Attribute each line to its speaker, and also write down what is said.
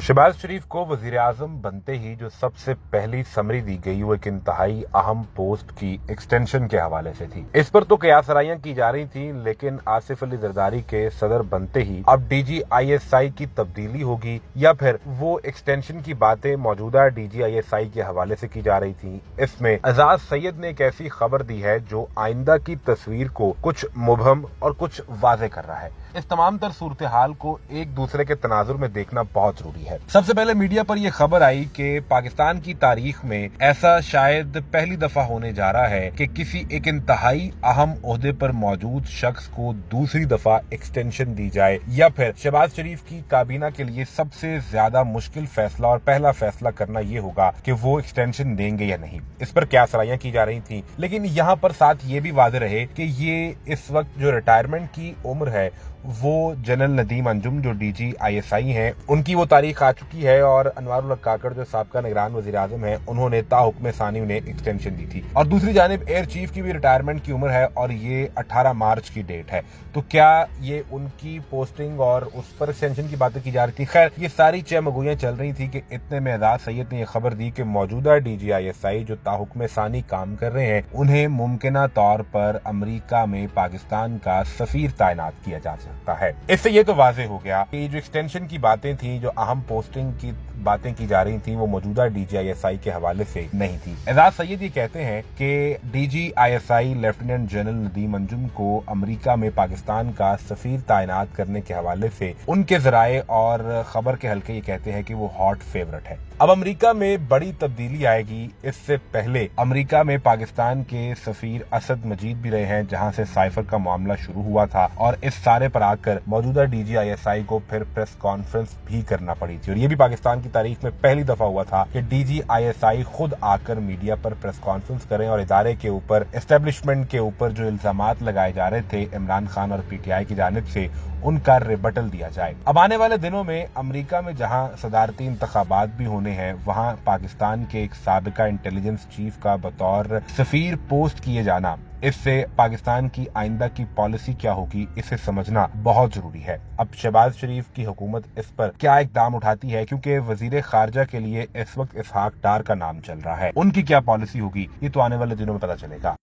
Speaker 1: शहबाज शरीफ को वजीर आजम बनते ही जो सबसे पहली समरी दी गई वो एक इंतहाई अहम पोस्ट की एक्सटेंशन के हवाले से थी। इस पर तो कयासराइयां की जा रही थी, लेकिन आसिफ अली जरदारी के सदर बनते ही अब DGISI की तब्दीली होगी या फिर वो एक्सटेंशन की बातें मौजूदा DGISI के हवाले से की जा रही थी। इसमें एजाज सैयद ने एक ऐसी खबर दी है जो आइंदा की तस्वीर को कुछ मुबहम और कुछ वाज़ेह कर रहा है। इस तमाम तर सूरत हाल को एक दूसरे के तनाजुर में देखना बहुत जरूरी है। सबसे पहले मीडिया पर यह खबर आई कि पाकिस्तान की तारीख में ऐसा शायद पहली दफा होने जा रहा है कि किसी एक इंतहाई अहम ओहदे पर मौजूद शख्स को दूसरी दफा एक्सटेंशन दी जाए, या फिर शहबाज शरीफ की काबीना के लिए सबसे ज्यादा मुश्किल फैसला और पहला फैसला करना यह होगा कि वो एक्सटेंशन देंगे या नहीं। इस पर क्या सराहियां की जा रही थी, लेकिन यहाँ पर साथ ये भी वाज़ेह रहे कि ये इस वक्त जो रिटायरमेंट की उम्र है वो जनरल नदीम अंजुम जो DGISI हैं उनकी वो तारीख आ चुकी है, और अनवारुल हक काकड़ जो साबका निगरान वजीर आजम है उन्होंने ताहुक्म सानी उन्हें एक्सटेंशन दी थी। और दूसरी जानिब एयर चीफ की भी रिटायरमेंट की उम्र है और ये 18 मार्च की डेट है। तो क्या ये उनकी पोस्टिंग और उस पर एक्सटेंशन की बातें की जा रही थी। खैर, ये सारी चहमगोइयां चल रही थी कि इतने में एजाज सैयद ने यह खबर दी कि मौजूदा DGISI जो ताहुक्म सानी काम कर रहे हैं उन्हें मुमकिना तौर पर अमरीका में पाकिस्तान का सफीर तैनात किया जा सकता है। इससे ये तो वाज़ेह हो गया कि जो एक्सटेंशन की बातें थी, जो अहम पोस्टिंग की बातें की जा रही थी, वो मौजूदा DGISI के हवाले से नहीं थी। एजाज सैयद ये कहते हैं कि DGISI lieutenant general Nadeem Anjum को अमरीका में पाकिस्तान का सफीर तैनात करने के हवाले से उनके जराए और खबर के हल्के ये कहते हैं कि वो हॉट फेवरेट है। अब अमरीका में बड़ी तब्दीली आएगी। इससे पहले अमरीका में पाकिस्तान के सफीर असद मजीद भी रहे हैं, जहां से साइफर का मामला शुरू हुआ था, और इस सारे पर आकर मौजूदा DGISI को फिर प्रेस कॉन्फ्रेंस भी करना पड़ी थी। और ये भी पाकिस्तान की तारीख में पहली दफा हुआ था कि DGISI खुद आकर मीडिया पर प्रेस कॉन्फ्रेंस करें और इदारे के ऊपर, एस्टेब्लिशमेंट के ऊपर जो इल्जामात लगाए जा रहे थे इमरान खान और PTI की जानिब से, उनका रिबटल दिया जाए। अब आने वाले दिनों में अमरीका में जहां सदारती इंतखाबात भी होने हैं, वहां पाकिस्तान के एक साबिका इंटेलिजेंस चीफ का बतौर सफीर पोस्ट किए जाना, इससे पाकिस्तान की आइंदा की पॉलिसी क्या होगी इसे समझना बहुत जरूरी है। अब शहबाज शरीफ की हुकूमत इस पर क्या इकदाम उठाती है, क्योंकि वजीर खारजा के लिए इस वक्त इसहाक डार का नाम चल रहा है। उनकी क्या पॉलिसी होगी ये तो आने वाले दिनों में पता चलेगा।